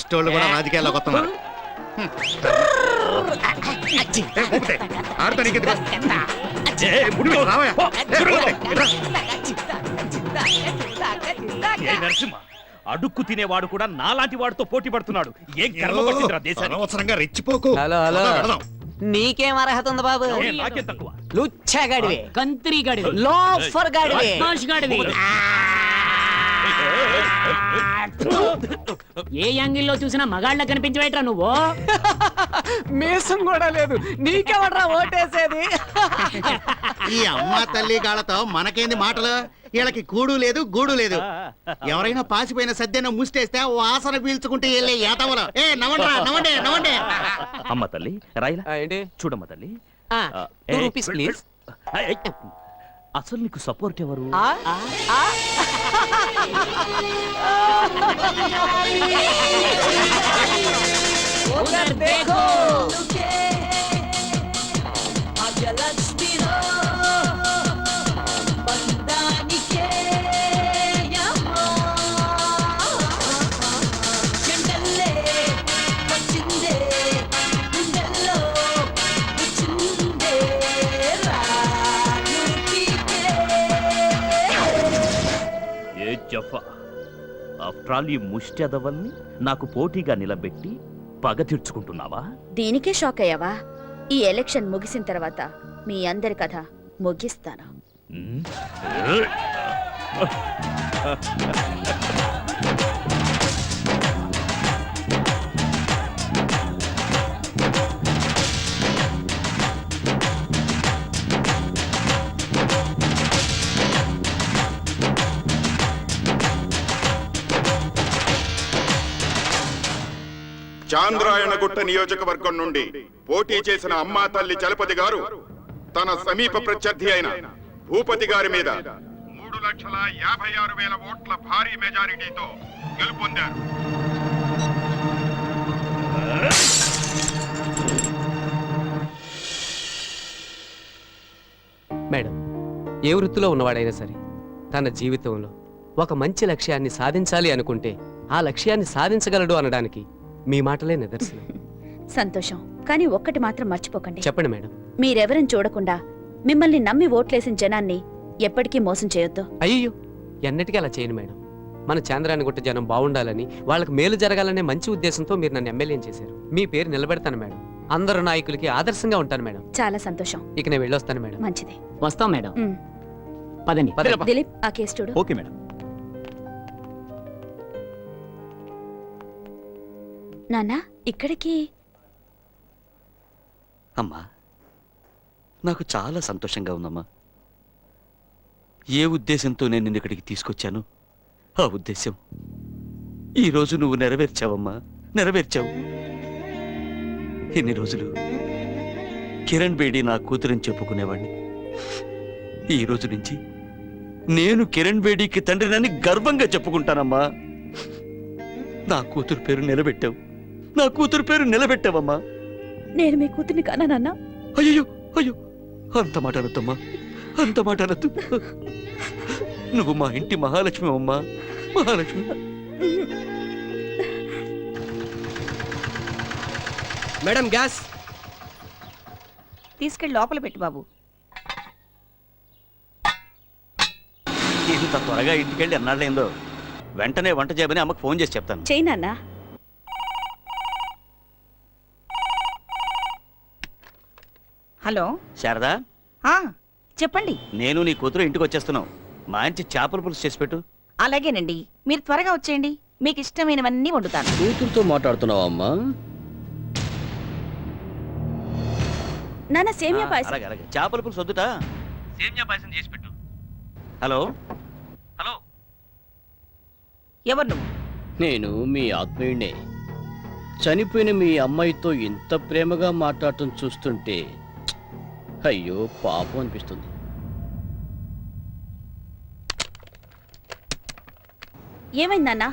ముష్టోళ్ళు కూడా రాజకీయాల్లోకి వస్తున్నారు. నరసింహ, అడుక్కు తినేవాడు కూడా నాలాంటి వాడితో పోటీ పడుతున్నాడు. ఏం కర్మ పట్టిందిరా దేశానికి? అనవసరంగా రెచ్చిపోకు. హలో హలో వెళదాం. నీకేం అర్హత ఉంది బాబు? నాకేం తక్కువ? లుచ్చగాడివి, కంత్రి గాడివి, లోఫర్ గాడివి. బద్మాష్ గాడివి. ఏ యాంగిల్లో చూసినా మగాళ్ళ కనిపించవేట్రా నువ్వు? మీసం కూడా లేదు, నీకెవడ్రా ఓటేసేది? ఈ అమ్మ తల్లి గాళ్ళతో మనకేంది మాటలు? వీళ్ళకి కూడు లేదు గూడు లేదు. ఎవరైనా పాసిపోయిన సద్యన ముష్టేస్తే వాసన పీల్చుకుంటే వెళ్ళే యాతవలు. ఏ నవ్వండి నవ్వండి నవ్వండి. అమ్మ తల్లి రాయిలా ఏంటి? చూడమ్మ తల్లి, 2 రూపీస్ ప్లీజ్. అసలు నీకు సపోర్ట్ ఎవరు? ఉధర్ దేఖో. ఆఫ్టర్ ఆల్ ఈ ముష్టి నాకు పోటీగా నిలబెట్టి పగ తీర్చుకుంటున్నావా? దీనికే షాక్ అయ్యావా? ఈ ఎలక్షన్ ముగిసిన తర్వాత మీ అందరి కథ ముగిస్తాను. చాంద్రాయణగుట్ట నియోజకవర్గం నుండి పోటీ చేసిన అమ్మా తల్లి చలపతి గారు తన సమీప ప్రత్యర్థి అయిన భూపతి గారి మీద 3,56,000 ఓట్ల భారీ మెజారిటీతో గెలుపొందారు. మేడం, ఏ వృత్తిలో ఉన్నవాడైనా సరే తన జీవితంలో ఒక మంచి లక్ష్యాన్ని సాధించాలి అనుకుంటే ఆ లక్ష్యాన్ని సాధించగలడు అనడానికి మీ మాటలే నిదర్శనం. సంతోషం. కానీ ఒక్కటి మాత్రం మర్చిపోకండి. చెప్పండి మేడం. మీరెవరని చూడకుండా మిమ్మల్ని నమ్మి ఓట్లేసిన జనాన్ని ఎప్పటికీ మోసం చేయొద్దు. అయ్యో, ఎన్నటికీ అలా చేయను మేడం. మన చాంద్రాయణగుట్ట జనం బాగుండాలని, వాళ్ళకి మేలు జరగాలనే మంచి ఉద్దేశంతో మీరు నన్ను ఎమ్మెల్యే చేశారు. మీ పేరు నిలబెడతాను మేడం. అందరు నాయకులకి ఆదర్శంగా ఉంటాను మేడం. చాలా సంతోషం. ఇక నేను వెళ్ళొస్తాను మేడం. మంచిది. వస్తాం మేడం. ఉమ్. పదండి. దిలీప్, ఆ కేసు చూడు. Okay madam. నాన్నా, ఇక్కడికి? అమ్మా, నాకు చాలా సంతోషంగా ఉందమ్మా. ఏ ఉద్దేశంతో నేను నిన్ను ఇక్కడికి తీసుకొచ్చాను, ఆ ఉద్దేశం ఈరోజు నువ్వు నెరవేర్చావమ్మా, నెరవేర్చావు. ఇన్ని రోజులు కిరణ్ బేడి నా కూతురని చెప్పుకునేవాడిని. ఈ రోజు నుంచి నేను కిరణ్ బేడీకి తండ్రినని గర్వంగా చెప్పుకుంటానమ్మా. నా కూతురు పేరు నిలబెట్టావు, నా కూతురు పేరు నిలబెట్టావమ్మా. నేను మీ కూతుర్ని కానా నాన్న? అయ్యో అయ్యో, అంత మాట అనొద్దమ్మా, అంత మాట అనొద్దు. నువ్వు మా ఇంటి మహాలక్ష్మి అమ్మా, మహాలక్ష్మి. మేడం, గ్యాస్ తీసుకెళ్ళి లోపల పెట్టు బాబు. ఇంత త్వరగా ఇంటికెళ్ళి ఎన్నాళ్ళైందో. వెంటనే వంట చేయమని అమ్మకు ఫోన్ చేసి చెప్తాను. చెయ్యి నాన్న. హలో శారదా, చెప్పండి. నేను నీ కూతురు ఇంటికి వచ్చేస్తున్నావు. మంచి చేపల పులుసు చేసి పెట్టు. అలాగేనండి, మీరు త్వరగా వచ్చేయండి. మీకు ఇష్టమైనవన్నీ వండుతాను. కూతురుతో మాట్లాడుతున్నావా అమ్మా? నాన్న, సేమియా పాయసం. అలాగే అలాగే, చేపల పులుసు వద్దుట, సేమియా పాయసం చేసి పెట్టు. హలో హలో, ఎవరు నువ్వు? నేను మీ ఆత్మీయుడే. చనిపోయిన మీ అమ్మాయితో ఇంత ప్రేమగా మాట్లాడటం చూస్తుంటే అయ్యో పాపం అనిపిస్తుంది. ఏమైంది నాన్న?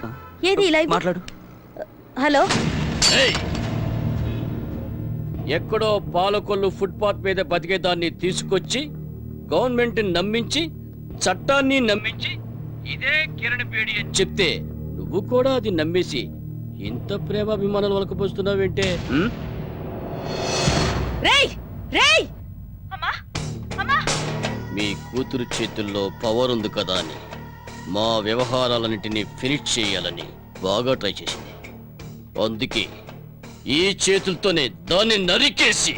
ఏది ఇలా మాట్లాడు. హలో. ఎక్కడో పాలకొల్లు ఫుట్పాత్ మీద బతికేదాన్ని తీసుకొచ్చి గవర్నమెంట్ నమ్మించి చట్టాన్ని నమ్మించి ఇదే కిరణ్ బేడి అని చెప్తే నువ్వు కూడా అది నమ్మేసి ఇంత ప్రేమాభిమానాలు వలకపోస్తున్నావేంటే రేయ్ రేయ్ మీ కూతురు చేతుల్లో పవర్ ఉంది కదా అని మా వ్యవహారాలన్నింటినీ ఫినిష్ చేయాలని బాగా ట్రై చేసింది. అందుకే ఈ చేతులతోనే దాన్ని నరికేసి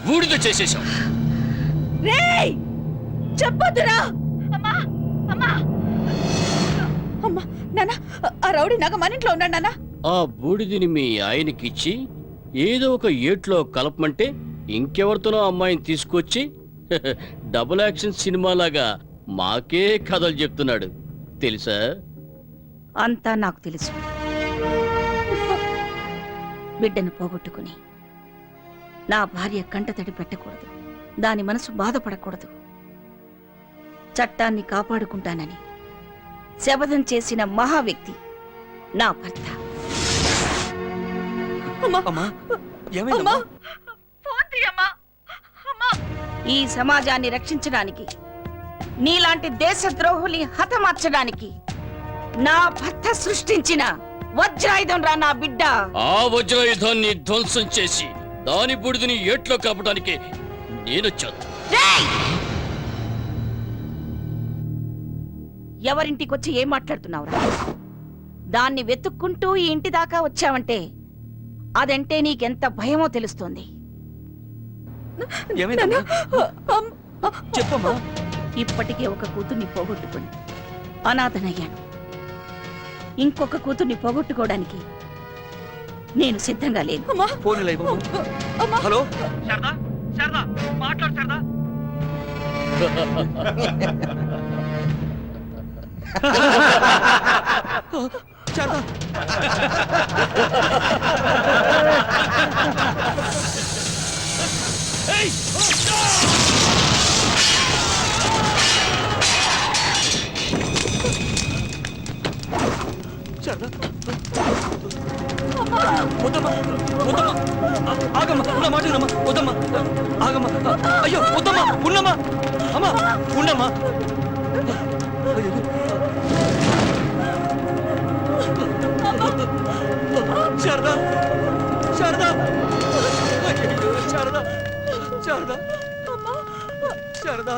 బూడిద చేసేశాం. రేయ్ చెప్పొద్దురా అమ్మా అమ్మా అమ్మా నాన్న ఆ రౌడీ నాగ మన ఇంట్లో ఉన్నాడు నాన్న. ఆ బూడిదిని మీ ఆయనకిచ్చి ఏదో ఒక ఏట్లో కలపమంటే ఇంకెవరితోనో అమ్మాయిని తీసుకొచ్చి డబుల్ యాక్షన్ సినిమాలాగా మాకే కథలు చెప్తున్నాడు తెలుసా? అంతా నాకు తెలుసు. బిడ్డను పోగొట్టుకుని నా భార్య కంటతడి పెట్టకూడదు, దాని మనసు బాధపడకూడదు. చట్టాన్ని కాపాడుకుంటానని శపథం చేసిన మహా వ్యక్తి నా భర్త. ఈ సమాజాన్ని రక్షించడానికి, నీలాంటి దేశద్రోహుల్ని హతమార్చడానికి నా భర్త సృష్టించిన వజ్రాయుధం రా నా బిడ్డ. ఆ వజ్రాయుధాన్ని ధ్వంసం చేసి దాని బూడిదని ఏట్లో కలపడానికి నేనొచ్చాను. రేయ్! ఎవరింటికొచ్చి ఏం మాట్లాడుతున్నావు? దాన్ని వెతుక్కుంటూ ఈ ఇంటి దాకా వచ్చావంటే అదంటే నీకెంత భయమో తెలుస్తోంది. చెప్పమ్మా. ఇప్పటికే ఒక కూతుర్ని పోగొట్టుకుని అనాథనయ్యాను. ఇంకొక కూతుర్ని పోగొట్టుకోవడానికి నేను సిద్ధంగా లేను. హలో అయ్యో వద్దమ్మా, ఉన్నమ్మా, అమ్మా ఉన్నమ్మా. శారదా శారదా శారదా శారదా శారదా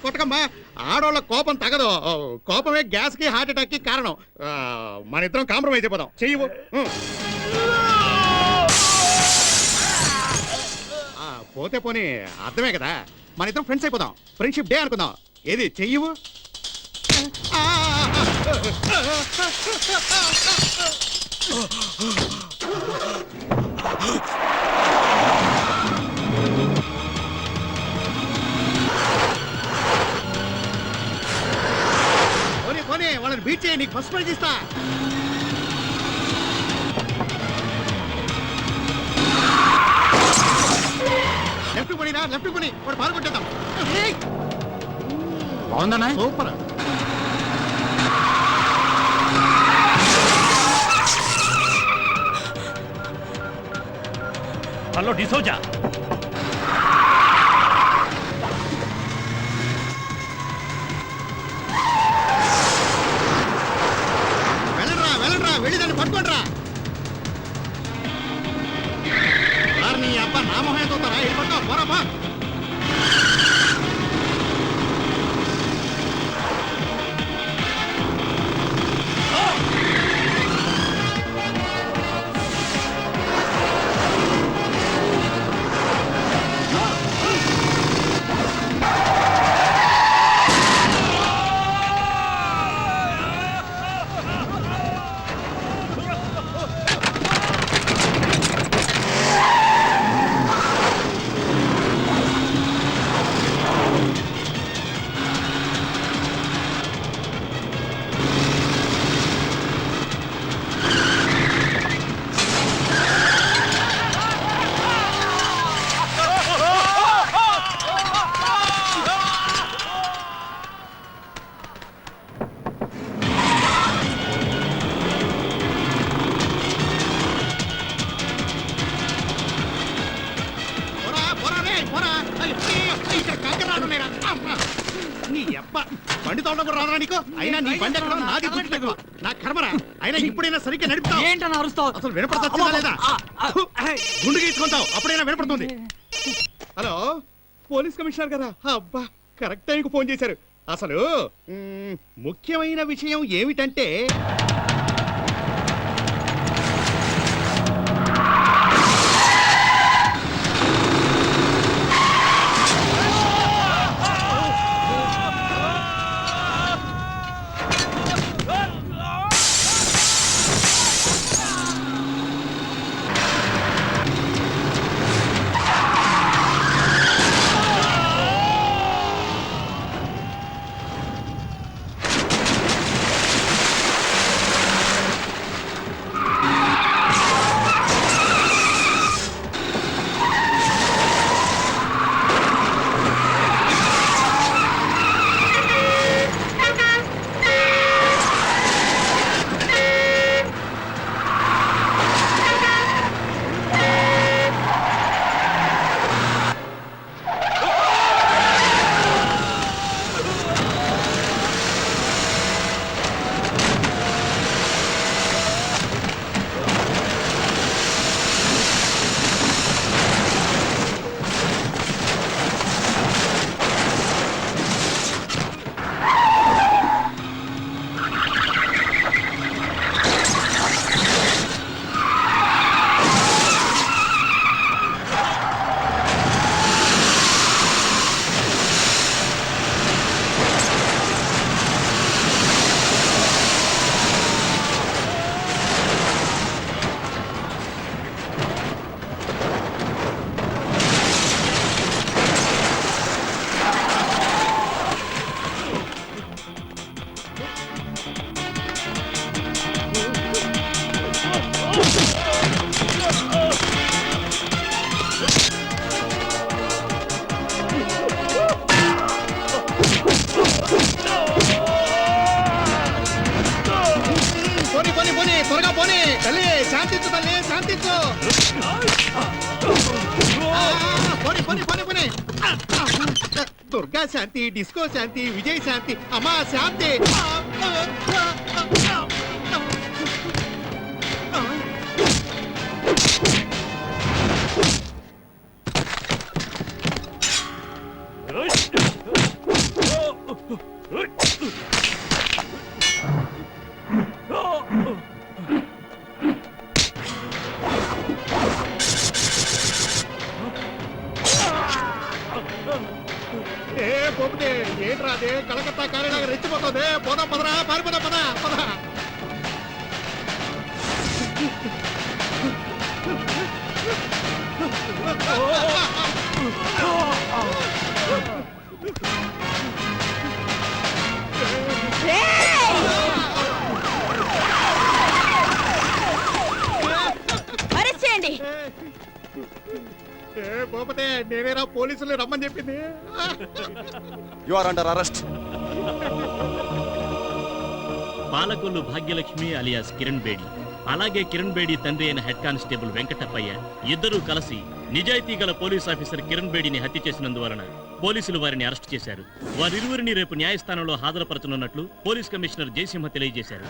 కొట్టకమ్మా, ఆడోళ్ళ కోపం తగదు. కోపమే గ్యాస్ కి హార్ట్ అటాక్ కి కారణం. మన ఇద్దరం కాంప్రమైజ్ అయిపోదాం. చెయ్యవు. పోతే పోనీ అర్థమే కదా, మన ఇద్దరం ఫ్రెండ్స్ అయిపోదాం. ఫ్రెండ్షిప్ డే అనుకుందాం. ఏది చెయ్యవు. బీట్ చేయి, నీకు ఫస్ట్ ప్రైజ్ ఇస్తా. లెఫ్ట్ పోనీరా, లెఫ్ట్ పోనీ, వాడు పాలు కొట్టేద్దాం. బాగుందన్నా సూపర్. హలో డిసోజా, వెళ్ళండ్రా వెళ్ళండ్రా, వెళ్ళి దాన్ని పట్టుకోండిరా. నీ అబ్బా నా మొహం చూస్తారా, వెళ్ళి పట్టుకో, పోరా బా. పోరా, పోరా రే, పోరా. అయ్యో, ఇక్కడ కంకర రాళ్ళు ఉన్నాయిరా. అమ్మా. నీ అబ్బా బండి తోడడం కూడా రాదురా నీకు? అయినా నీ బండి ఎక్కడ నాది గుర్తు ఎక్కువ. నా కర్మరా. అయినా ఇప్పుడైనా సరిగ్గా నడుపుతావు. ఏంటన్నా అరుస్తావు? అసలు వినపడతా లేదా? గుండు గీసుకుంటావు, అప్పుడైనా వినపడుతుంది. హలో, పోలీస్ కమిషనర్ గారా? అబ్బా, కరెక్ట్ టైంకి ఫోన్ చేశారు. అసలు ముఖ్యమైన విషయం ఏమిటంటే త్వరగా పోనీ. తల్లి శాంతించు, తల్లి శాంతించు. పోనీ పోనీ పోనీ పోనీ. దుర్గా శాంతి, డిస్కో శాంతి, విజయ్ శాంతి, అమ్మా శాంతి. ఏ పోతే ఏంట్రా అదే కలకత్తా కాలేలాగా రెచ్చిపోతుంది. పోదాం పదరా, పారిపోదాం పద పద. భూపతే నేనేరా పోలీసులు రమ్మని చెప్పింది. You are under arrest. Palakollu Bhagyalakshmi alias Kiran Bedi, అలాగే కిరణ్ బేడి తండ్రి అయిన హెడ్ కానిస్టేబుల్ వెంకటప్పయ్య ఇద్దరూ కలిసి నిజాయితీ గల పోలీస్ ఆఫీసర్ కిరణ్ బేడిని హత్య చేసినందువలన పోలీసులు వారిని అరెస్ట్ చేశారు. వారిరువురిని రేపు న్యాయస్థానంలో హాజరుపరచనున్నట్లు పోలీస్ కమిషనర్ జయసింహ తెలియజేశారు.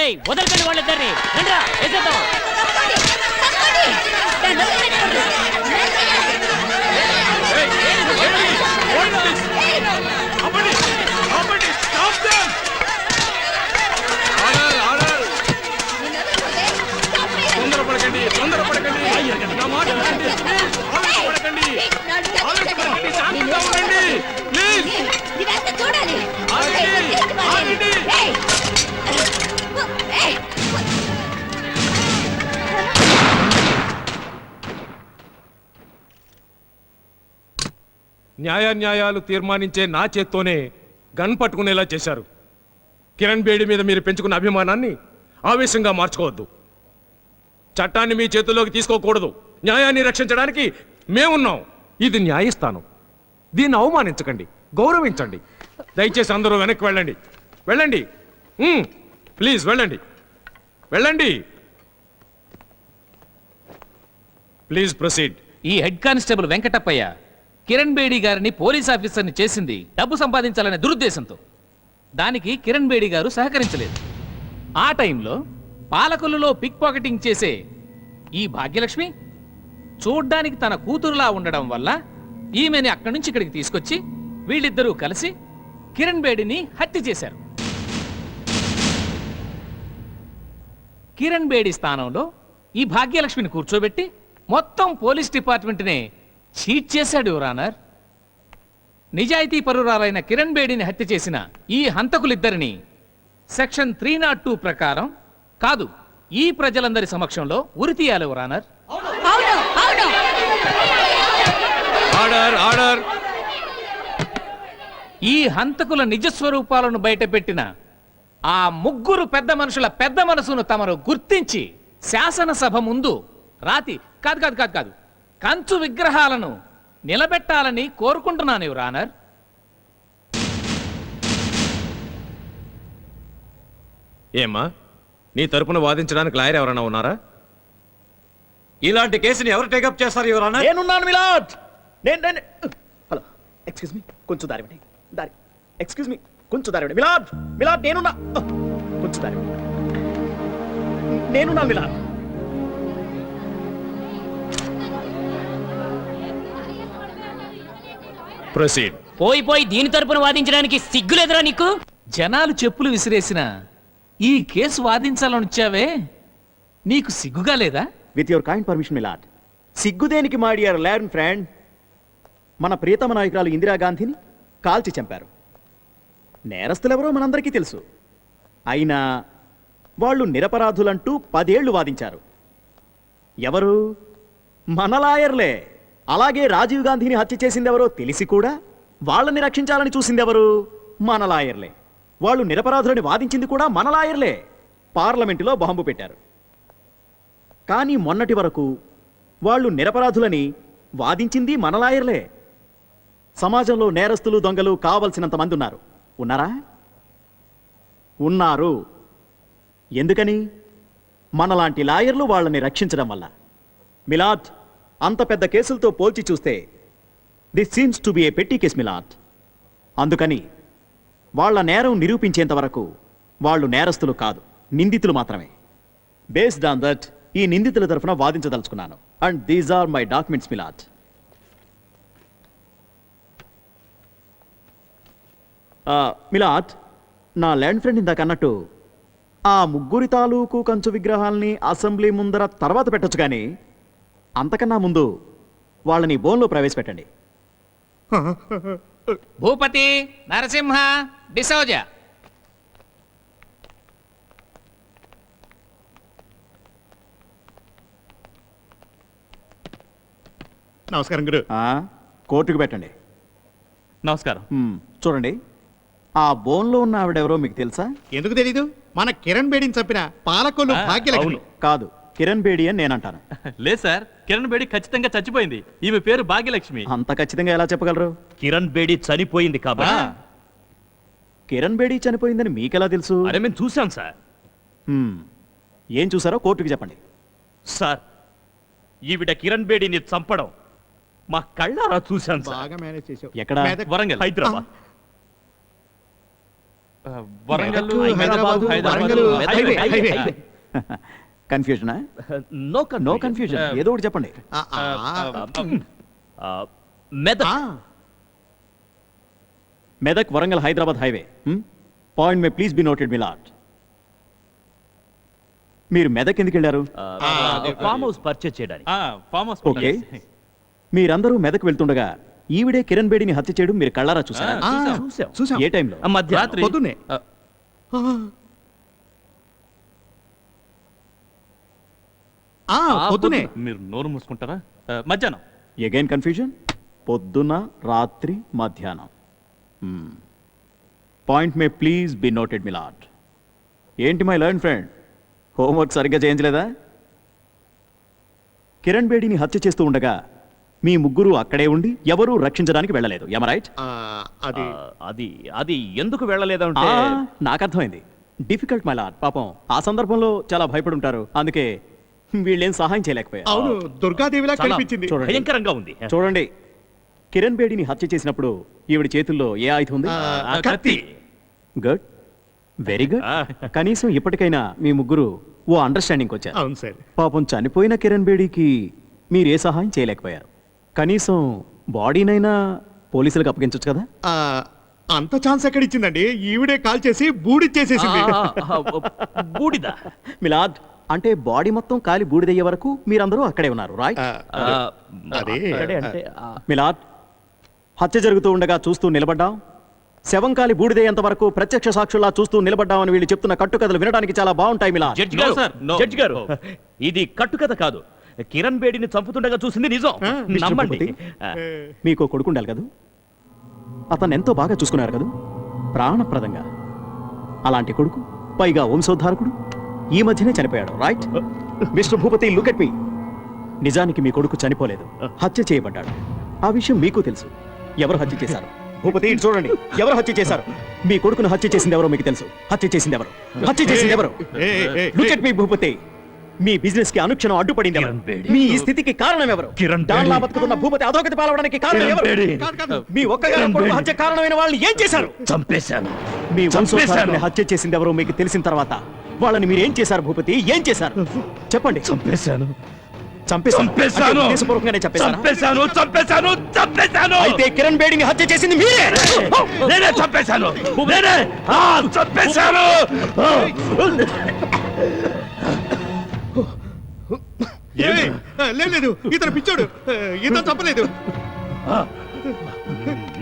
ఏయ్ వదలకండి వాళ్ళిద్దరిని, రండ్రా, వేసేద్దాం. న్యాయాలు తీర్మానించే నా చేత్తోనే గన్ పట్టుకునేలా చేశారు. కిరణ్ బేడి మీద మీరు పెంచుకున్న అభిమానాన్ని ఆవేశంగా మార్చుకోవద్దు. చట్టాన్ని మీ చేతుల్లోకి తీసుకోకూడదు. న్యాయాన్ని రక్షించడానికి మేమున్నాం. ఇది న్యాయస్థానం. దీన్ని అవమానించకండి, గౌరవించండి. దయచేసి అందరూ వెనక్కి వెళ్ళండి. వెళ్ళండి, ప్లీజ్ వెళ్ళండి, వెళ్ళండి. Please proceed. ఈ హెడ్ కానిస్టేబుల్ వెంకటప్పయ్య కిరణ్ బేడి గారిని పోలీస్ ఆఫీసర్ని చేసింది డబ్బు సంపాదించాలనే దురుద్దేశంతో. దానికి కిరణ్ బేడి గారు సహకరించలేదు. ఆ టైంలో పాలకొల్లులో పిక్ పాకెటింగ్ చేసే ఈ భాగ్యలక్ష్మి చూడ్డానికి తన కూతురులా ఉండడం వల్ల ఈమెని అక్కడి నుంచి ఇక్కడికి తీసుకొచ్చి వీళ్ళిద్దరూ కలిసి కిరణ్ బేడిని హత్య చేశారు. కిరణ్ బేడి స్థానంలో ఈ భాగ్యలక్ష్మిని కూర్చోబెట్టి మొత్తం పోలీస్ డిపార్ట్మెంట్నే చీట్ చేశాడు యువర్ ఆనర్. నిజాయితీ పరురాలైన కిరణ్ బేడిని హత్య చేసిన ఈ హంతకులిద్దరిని సెక్షన్ 302 ప్రకారం కాదు, ఈ ప్రజలందరి సమక్షంలో ఉరి తీయాలి యువర్ ఆనర్. Order, order. ఈ హంతకుల నిజస్వరూపాలను బయటపెట్టిన ఆ ముగ్గురు పెద్ద మనుషుల పెద్ద మనసును తమరు గుర్తించి శాసనసభ ముందు రాతి కాదు కాదు కాదు కాదు కంచు విగ్రహాలను నిలబెట్టాలని కోరుకుంటున్నాను యువర్ ఆనర్. ఏమ్మా, నీ తరపున వాదించడానికి లాయర్ ఎవరైనా ఉన్నారా? ఇలాంటి కేసుని ఎవరు టేకప్ చేస్తారు యువర్ ఆనర్? నేనున్నాను మిలాడ్. హలో, ఎక్స్క్యూజ్ మీ, కొంచెం దారి ఇవ్వండి. దారి, ఎక్స్క్యూజ్ మీ, కొంచెం దారి ఇవ్వండి. మిలాడ్, మిలాడ్ నేనున్నా, కొంచెం దారి ఇవ్వండి. నేనున్నాను మిలాడ్. ప్రొసీడ్. పోయి దీని తరపున వాదించడానికి సిగ్గులేదురా నీకు? జనాలు చెప్పులు విసిరేసిన ఈ కేసు వాదించాలని వచ్చావే, నీకు సిగ్గుగా లేదా? With your kind permission milord. సిగ్గుదేనికి మై డియర్ లెర్న్ ఫ్రెండ్. మన ప్రియతమ నాయకురాలు ఇందిరాగాంధీని కాల్చి చంపారు. నేరస్తులెవరో మనందరికీ తెలుసు. అయినా వాళ్ళు నిరపరాధులంటూ 10 ఏళ్లు వాదించారు. ఎవరు? మన లాయర్లే. అలాగే రాజీవ్ గాంధీని హత్య చేసిందెవరో తెలిసి కూడా వాళ్ళని రక్షించాలని చూసిందెవరు? మన లాయర్లే. వాళ్ళు నిరపరాధులని వాదించింది కూడా మన లాయర్లే. పార్లమెంటులో బాంబు పెట్టారు. కానీ మొన్నటి వరకు వాళ్ళు నిరపరాధులని వాదించింది మన లాయర్లే. సమాజంలో నేరస్తులు, దొంగలు కావలసినంత మంది ఉన్నారు. ఉన్నారా? ఉన్నారు. ఎందుకని? మనలాంటి లాయర్లు వాళ్ళని రక్షించడం వల్ల. మిలాద్, అంత పెద్ద కేసులతో పోల్చి చూస్తే దిస్ సీమ్స్ టు బి ఏ పెట్టి కేస్ మిలాద్. అందుకని వాళ్ళ నేరం నిరూపించేంత వరకు వాళ్ళు నేరస్తులు కాదు, నిందితులు మాత్రమే. బేస్డ్ ఆన్ దట్ ఈ నిందితుల తరఫున వాదించదలుచుకున్నాను. And these are my documents milord. Milord, నా ల్యాండ్ ఫ్రెండ్ ఇందాక అన్నట్టు ఆ ముగ్గురి తాలూకు కంచు విగ్రహాల్ని అసెంబ్లీ ముందర తర్వాత పెట్టొచ్చు కానీ అంతకన్నా ముందు వాళ్ళని బోన్లో ప్రవేశపెట్టండి. భూపతి నరసింహ డిసౌజ. నమస్కారం గురు. కోర్టుకు పెట్టండి. నమస్కారం. చూడండి, ఆ బోన్లో ఉన్న ఆవిడెవరో మీకు తెలుసా? ఎందుకు తెలీదు? మన కిరణ్ బేడిని చంపిన పాలకొల్లు భాగ్యలక్ష్మి. కాదు, కిరణ్ బేడి అని నేనంటాను. లేదు సార్, కిరణ్ బేడి ఖచ్చితంగా చచ్చిపోయింది. ఈమె పేరు భాగ్యలక్ష్మి. అంత ఖచ్చితంగా ఎలా చెప్పగలరు? కిరణ్ బేడి చనిపోయింది కాబట్టి. కిరణ్ బేడి చనిపోయిందని మీకెలా తెలుసు? అరే మేము చూసాం సార్. ఏం చూసారో కోర్టుకి చెప్పండి. సార్, ఈవిడ కిరణ్ బేడిని చంపడం మా కళ్ళారా చూశాను సార్. బాగా మేనేజ్ చేసావు. ఎక్కడ? వరంగల్, హైదరాబాద్. Warangal, Hyderabad, Warangal, highway, highway. కన్ఫ్యూజనా? No confusion. ఏదో ఒకటి చెప్పండి. Medak. Medak, Warangal, Hyderabad highway. Point may please be noted milord. మీరు మెదక్ ఎందుకు వెళ్ళారు? ఫామ్ హౌస్ పర్చేజ్ చేయడానికి. ఓకే. మీరందరూ మెదక్ వెళ్తుండగా ఈవిడే కిరణ్ బేడిని హత్య చేయడం మీరు కళ్ళారా చూసారా? చూసాం. ఏ టైంలో? మధ్యరాత్రి. పొద్దున్నే. పొద్దునే. మీరు నోరు మూసుకుంటారా? మధ్యాహ్నం. Again confusion. పొద్దున, రాత్రి, మధ్యాహ్నం. Point may please be noted milord. ఏంటి మై లర్న్ ఫ్రెండ్, హోంవర్క్ సరిగ్గా చేయించలేదా? కిరణ్ బేడిని హత్య చేస్తూ ఉండగా మీ ముగ్గురు అక్కడే ఉండి ఎవరూ రక్షించడానికి వెళ్ళలేదు. ఎమ రైట్? అది అది అది ఎందుకు వెళ్ళలేదంటే నాకు అర్థమైంది. Difficult my lord. పాపం ఆ సందర్భంలో చాలా భయపడి ఉంటారు, అందుకే వీళ్ళేం సహాయం చేయలేకపోయారు. అవును, దుర్గాదేవిలా చాలా కనిపించింది. భయంకరంగా ఉంది. చూడండి, కిరణ్ బేడిని హత్య చేసినప్పుడు ఈవిడ చేతుల్లో ఏ ఆయుధం ఉంది? కత్తి. Good, very good. కనీసం ఇప్పటికైనా మీ ముగ్గురు ఓ అండర్స్టాండింగ్ వచ్చారు. అవును సార్. పాపం చనిపోయిన కిరణ్ బేడికి మీరు ఏ సహాయం చేయలేకపోయారు. కనీసం బాడీనైనా పోలీసులకు అప్పగించవచ్చు కదా? అంత ఛాన్స్ ఎక్కడ ఇచ్చిందండి? ఈవిడే కాల్ చేసి బూడిచ్చేసేసింది. బూడిద. మిలాద్, అంటే బాడీ మొత్తం కాలి బూడిదయ్యే వరకు మీరందరూ అక్కడే ఉన్నారు, రైట్? అదే అంటే మిలాద్, హత్య జరుగుతూ ఉండగా చూస్తూ నిలబడ్డాం, శవం కాలి బూడిదయ్యేంత వరకు ప్రత్యక్ష సాక్షుల్లా చూస్తూ నిలబడ్డామని వీళ్ళు చెప్తున్న కట్టుకథలు వినడానికి చాలా బాగుంటాయి మిలాద్. జడ్జి గారు, ఇది కట్టుకథ కాదు. కిరణ్ బేడిని చంపుతుండగా చూసింది నిజం. నమ్మండి. మీకు కొడుకుండాలి కదా, అతను ఎంతో బాగా చూసుకున్నారు కదా, ప్రాణప్రదంగా. అలాంటి కొడుకు, పైగా వంశోద్ధారకుడు, ఈ మధ్యనే చనిపోయాడు, right? Mister Bhupathi, look at me. నిజానికి మీ కొడుకు చనిపోలేదు, హత్య చేయబడ్డాడు. ఆ విషయం మీకు తెలుసు. ఎవరు హత్య చేశారు? భూపతి, ఇటు చూడండి. ఎవరు హత్య చేశారు? మీ కొడుకును హత్య చేసింది ఎవరో మీకు తెలుసు. హత్య చేసింది ఎవరు? హత్య చేసింది ఎవరు? Look at me Bhupathi. Me business కి అనుక్షణం అడ్డుపడింది ఎవరు? మీ ఈ స్థితికి కారణం ఎవరు? డాన్లా బతుకుతున్న భూపతి అధోగతి పాలవడానికి కారణం ఎవరు? మీ ఒక్కగారు కొడుకు హత్య కారణమైన వాళ్ళని ఏం చేశారు? చంపేశాను. మీ వంశోద్ధారకుని హత్య చేసింది ఎవరో మీకు తెలిసిన తర్వాత వాళ్ళని మీరు ఏం చేశారు భూపతి? ఏం చేశారు చెప్పండి. చంపేశాను. అయితే కిరణ్ బేడిని హత్య చేసింది మీరే. నేనే చంపేశాను. చంపేశాను. లేదు, ఇతను పిచ్చోడు. ఇతను చంపలేదు.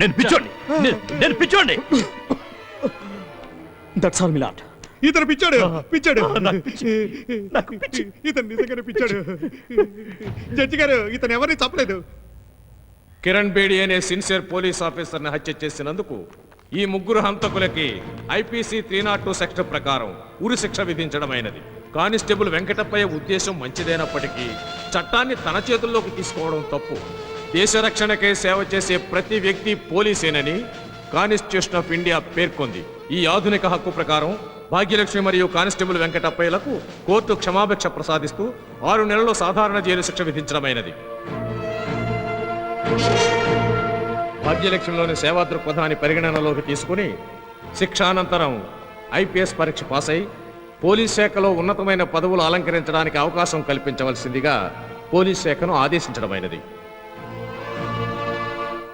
నేను పిచ్చోండి. నేను పిచ్చోండి. That's all మిలాట్. ఇతను పిచ్చాడు. పిచ్చాడు. ఇతను నిజంగానే పిచ్చాడు. జడ్జి గారు, ఇతను ఎవరిని చంపలేదు. కిరణ్ బేడి అనే సిన్సియర్ పోలీస్ ఆఫీసర్ని హత్య చేసినందుకు ఈ ముగ్గురు హంతకులకి ఐపీసీ 302 సెక్షన్ ప్రకారం ఉరి శిక్ష విధించడమైనది. కానిస్టేబుల్ వెంకటప్పయ్య ఉద్దేశం మంచిదైనప్పటికీ చట్టాన్ని తన చేతుల్లోకి తీసుకోవడం తప్పు. దేశ రక్షణకే సేవ చేసే ప్రతి వ్యక్తి పోలీసేనని కాన్స్టిట్యూషన్ ఆఫ్ ఇండియా పేర్కొంది. ఈ ఆధునిక హక్కు ప్రకారం భాగ్యలక్ష్మి మరియు కానిస్టేబుల్ వెంకటప్పయ్యలకు కోర్టు క్షమాభిక్ష ప్రసాదిస్తూ 6 నెలలు సాధారణ జైలు శిక్ష విధించడమైనది. భాగ్యలక్ష్మిలోని సేవా దృక్పథాన్ని పరిగణనలోకి తీసుకుని శిక్షానంతరం ఐపీఎస్ పరీక్ష పాస్ అయి పోలీస్ శాఖలో ఉన్నతమైన పదవులు అలంకరించడానికి అవకాశం కల్పించవలసిందిగా పోలీస్ శాఖను ఆదేశించడమైనది.